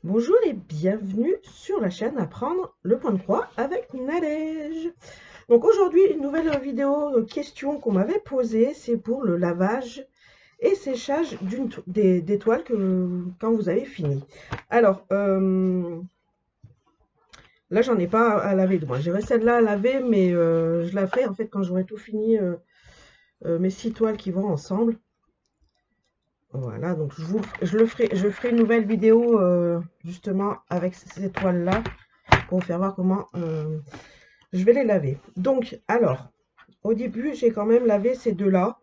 Bonjour et bienvenue sur la chaîne Apprendre le point de croix avec Nadège. Donc aujourd'hui, une nouvelle vidéo question qu'on m'avait posée, c'est pour le lavage et séchage des toiles quand vous avez fini. Alors, là, j'en ai pas à laver. Moi, j'aurais celle-là à laver, mais je la ferai en fait quand j'aurai tout fini, mes 6 toiles qui vont ensemble. Voilà, donc je ferai une nouvelle vidéo justement avec ces toiles-là pour vous faire voir comment je vais les laver. Donc, alors, au début, j'ai quand même lavé ces deux-là.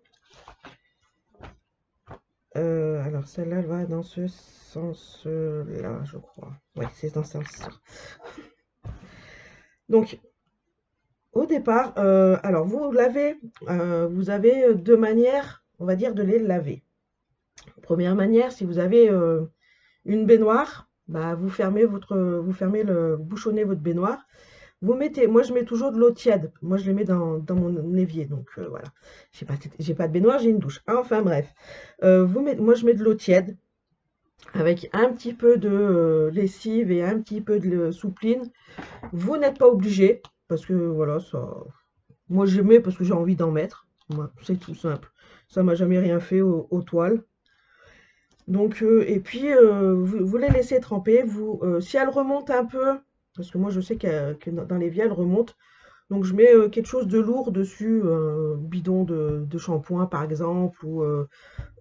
Alors, celle-là, elle va dans ce sens-là, je crois. Oui, c'est dans ce sens-là. Donc, au départ, alors, vous lavez, vous avez deux manières, on va dire, de les laver. Première manière, si vous avez une baignoire, bah, vous bouchonnez votre baignoire. Vous mettez, moi je mets toujours de l'eau tiède. Moi je les mets dans mon évier. Donc voilà. J'ai pas de baignoire, j'ai une douche. Enfin bref. Moi je mets de l'eau tiède avec un petit peu de lessive et un petit peu de soupline. Vous n'êtes pas obligé parce que voilà, ça. Moi je mets parce que j'ai envie d'en mettre. Moi, c'est tout simple. Ça m'a jamais rien fait aux toiles. Donc, et puis, vous les laissez tremper. Si elles remontent un peu, parce que moi je sais que dans l'évier elles remontent, donc je mets quelque chose de lourd dessus, bidon de shampoing par exemple, ou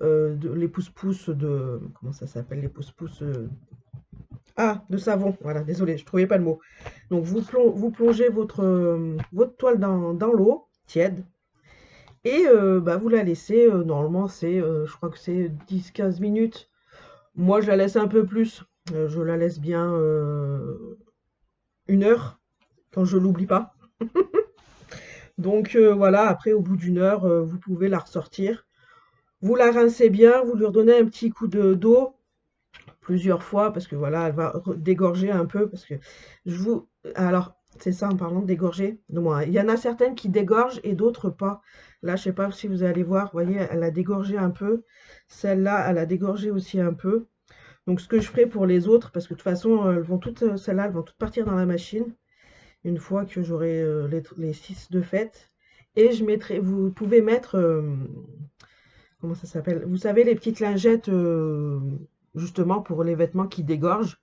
les pousse-pousse de... Comment ça s'appelle les pousse-pousse Ah, de savon, voilà, désolé, je trouvais pas le mot. Donc vous plongez votre toile dans l'eau tiède, et bah, vous la laissez, normalement je crois que c'est 10 15 minutes. Moi je la laisse un peu plus, je la laisse bien 1 heure, quand je l'oublie pas. Donc voilà, après au bout d'1 heure, vous pouvez la ressortir. Vous la rincez bien, vous lui redonnez un petit coup d'eau plusieurs fois parce que voilà, elle va dégorger un peu parce que je vous alors c'est ça en parlant de dégorger. De moi, il y en a certaines qui dégorgent et d'autres pas. Là, je sais pas si vous allez voir, vous voyez, elle a dégorgé un peu. Celle-là, elle a dégorgé aussi un peu. Donc ce que je ferai pour les autres, parce que de toute façon, celles-là, elles vont toutes partir dans la machine une fois que j'aurai les 6 de fête. Et vous pouvez mettre comment ça s'appelle? Vous savez, les petites lingettes, justement, pour les vêtements qui dégorgent,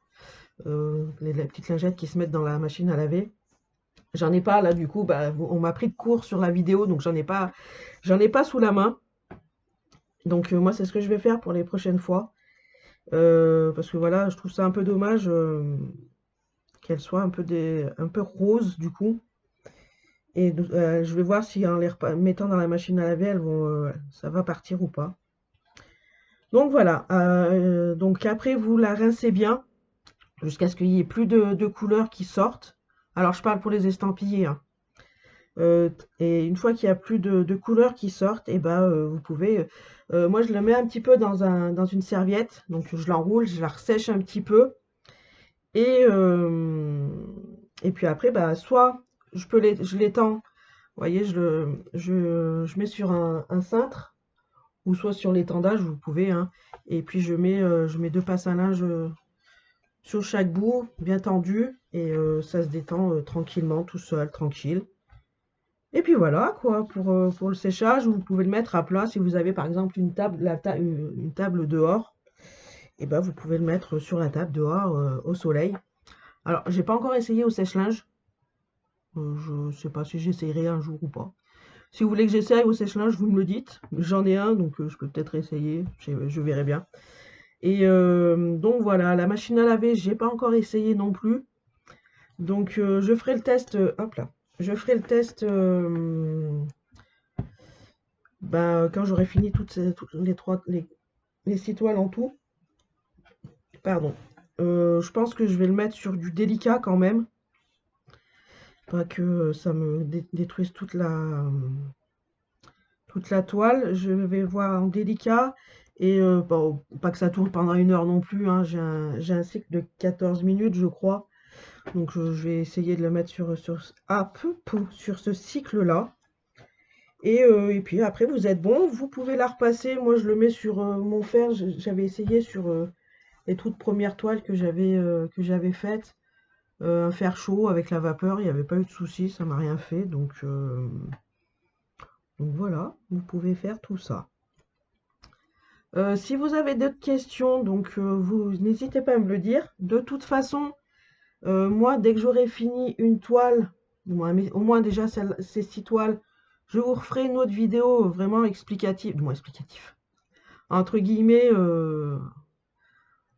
les petites lingettes qui se mettent dans la machine à laver. J'en ai pas là, du coup, bah, on m'a pris de court sur la vidéo, donc j'en ai pas sous la main. Donc moi, c'est ce que je vais faire pour les prochaines fois. Parce que voilà, je trouve ça un peu dommage qu'elles soient un peu roses, du coup. Et je vais voir si en mettant dans la machine à laver, ça va partir ou pas. Donc voilà, donc après vous la rincez bien jusqu'à ce qu'il y ait plus de couleurs qui sortent. Alors je parle pour les estampillés, hein. Et une fois qu'il y a plus de couleurs qui sortent, et ben vous pouvez. Moi je le mets un petit peu dans une serviette, donc je l'enroule, je la ressèche un petit peu, et et puis après bah soit je l'étends, vous voyez, je mets sur un cintre ou soit sur l'étendage, vous pouvez, hein. Et puis je mets deux passes à linge sur chaque bout, bien tendu, et ça se détend tranquillement, tout seul, tranquille. Et puis voilà, quoi, pour le séchage, vous pouvez le mettre à plat si vous avez par exemple une table dehors, et ben vous pouvez le mettre sur la table dehors au soleil. Alors, j'ai pas encore essayé au sèche-linge, je sais pas si j'essayerai un jour ou pas. Si vous voulez que j'essaye au sèche-linge, vous me le dites. J'en ai un, donc je peux peut-être essayer, je verrai bien. Et donc voilà, la machine à laver, j'ai pas encore essayé non plus. Donc je ferai le test, hop là, je ferai le test ben, quand j'aurai fini toutes les 6 toiles en tout. Pardon. Je pense que je vais le mettre sur du délicat quand même. Pas que ça me détruise toute la toile. Je vais voir en délicat. Et bon, pas que ça tourne pendant 1 heure non plus, hein. J'ai un cycle de 14 minutes, je crois. Donc je vais essayer de le mettre sur ce cycle-là. Et puis après, vous êtes bon. Vous pouvez la repasser. Moi, je le mets sur mon fer. J'avais essayé sur les toutes premières toiles que j'avais faites. Un fer chaud avec la vapeur, il n'y avait pas eu de souci, ça m'a rien fait. Donc voilà, vous pouvez faire tout ça. Si vous avez d'autres questions, vous n'hésitez pas à me le dire. De toute façon, moi, dès que j'aurai fini une toile, au moins déjà ces 6 toiles, je vous referai une autre vidéo vraiment explicative, explicatif, entre guillemets,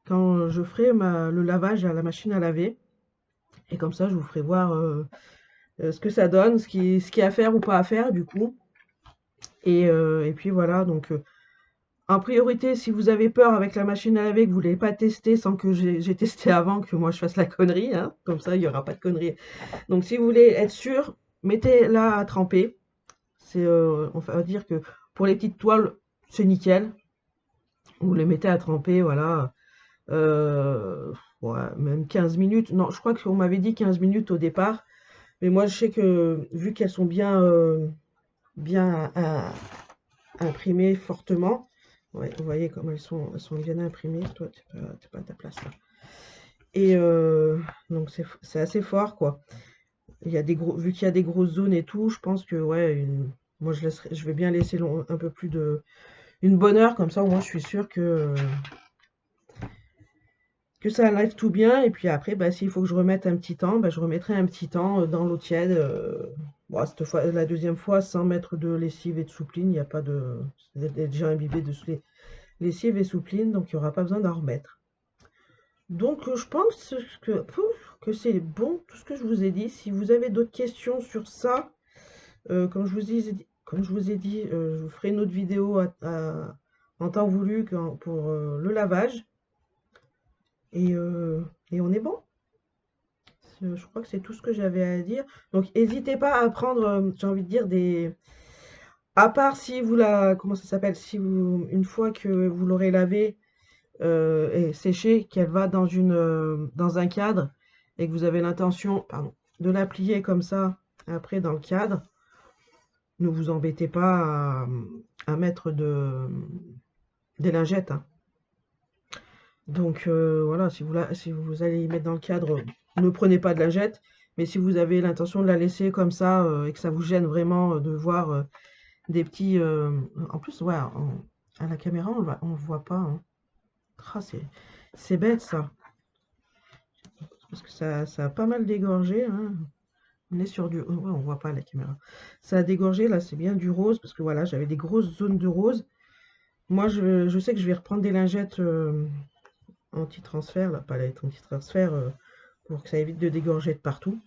quand je ferai le lavage à la machine à laver. Et comme ça, je vous ferai voir ce que ça donne, ce qui est à faire ou pas à faire du coup. Et puis voilà, en priorité, si vous avez peur avec la machine à laver, que vous ne voulez pas tester sans que j'ai testé avant, que moi je fasse la connerie, hein, comme ça il n'y aura pas de connerie. Donc si vous voulez être sûr, mettez-la à tremper. On va dire que pour les petites toiles, c'est nickel. Vous les mettez à tremper, voilà. Ouais, même 15 minutes. Non, je crois qu'on m'avait dit 15 minutes au départ. Mais moi, je sais que vu qu'elles sont bien imprimées fortement, ouais, vous voyez comme elles sont bien imprimées. Toi, t'es pas à ta place là. Et donc c'est assez fort quoi. Il y a vu qu'il y a des grosses zones et tout, je pense que ouais, moi je vais bien laisser un peu plus une bonne heure comme ça. Au moins, je suis sûre que ça lève tout bien. Et puis après, bah, s'il faut que je remette un petit temps, bah, je remettrai un petit temps dans l'eau tiède. Bon, cette fois, la deuxième fois, sans mettre de lessive et de soupline, il n'y a pas de. C'est déjà imbibé de lessive et soupline, donc il n'y aura pas besoin d'en remettre. Donc je pense que c'est bon tout ce que je vous ai dit. Si vous avez d'autres questions sur ça, comme je vous ai dit, je vous ferai une autre vidéo en temps voulu pour le lavage. Et on est bon. Je crois que c'est tout ce que j'avais à dire. Donc, n'hésitez pas à prendre, j'ai envie de dire, à part si vous comment ça s'appelle? Si une fois que vous l'aurez lavée et séchée, qu'elle va dans un cadre et que vous avez l'intention, pardon, de la plier comme ça, après dans le cadre, ne vous embêtez pas à mettre des lingettes, hein. Donc voilà, si vous allez y mettre dans le cadre, ne prenez pas de lingettes. Mais si vous avez l'intention de la laisser comme ça et que ça vous gêne vraiment de voir des petits... en plus, ouais, à la caméra, on le voit pas, hein. Ah, c'est bête ça. Parce que ça a pas mal dégorgé, hein. On est sur du... Ouais, on voit pas à la caméra. Ça a dégorgé, là, c'est bien du rose. Parce que voilà, j'avais des grosses zones de rose. Moi, je sais que je vais reprendre des lingettes anti-transfert, là, pas la anti-transfert, pour que ça évite de dégorger de partout.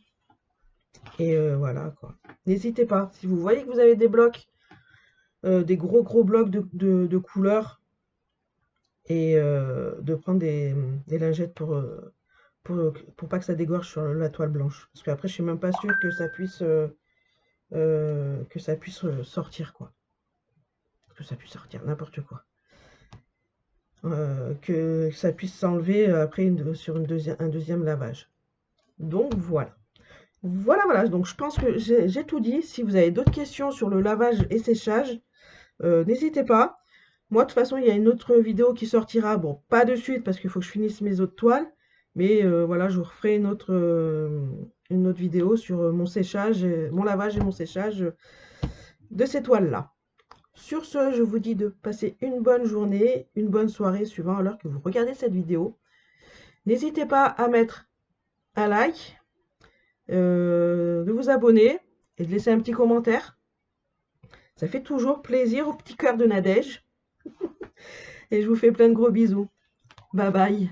Et voilà, quoi. N'hésitez pas, si vous voyez que vous avez des blocs, des gros blocs de couleurs, et de prendre des lingettes pour pas que ça dégorge sur la toile blanche. Parce qu'après, je suis même pas sûre que ça puisse sortir, quoi. Que ça puisse sortir, n'importe quoi. Que ça puisse s'enlever après sur un deuxième lavage. Donc voilà. Voilà. Donc je pense que j'ai tout dit. Si vous avez d'autres questions sur le lavage et séchage, n'hésitez pas. Moi, de toute façon, il y a une autre vidéo qui sortira. Bon, pas de suite parce qu'il faut que je finisse mes autres toiles. Mais voilà, je vous referai une autre vidéo sur mon séchage, mon lavage et mon séchage de ces toiles-là. Sur ce, je vous dis de passer une bonne journée, une bonne soirée suivant l'heure que vous regardez cette vidéo. N'hésitez pas à mettre un like, de vous abonner et de laisser un petit commentaire. Ça fait toujours plaisir au petit cœur de Nadège. Et je vous fais plein de gros bisous. Bye bye.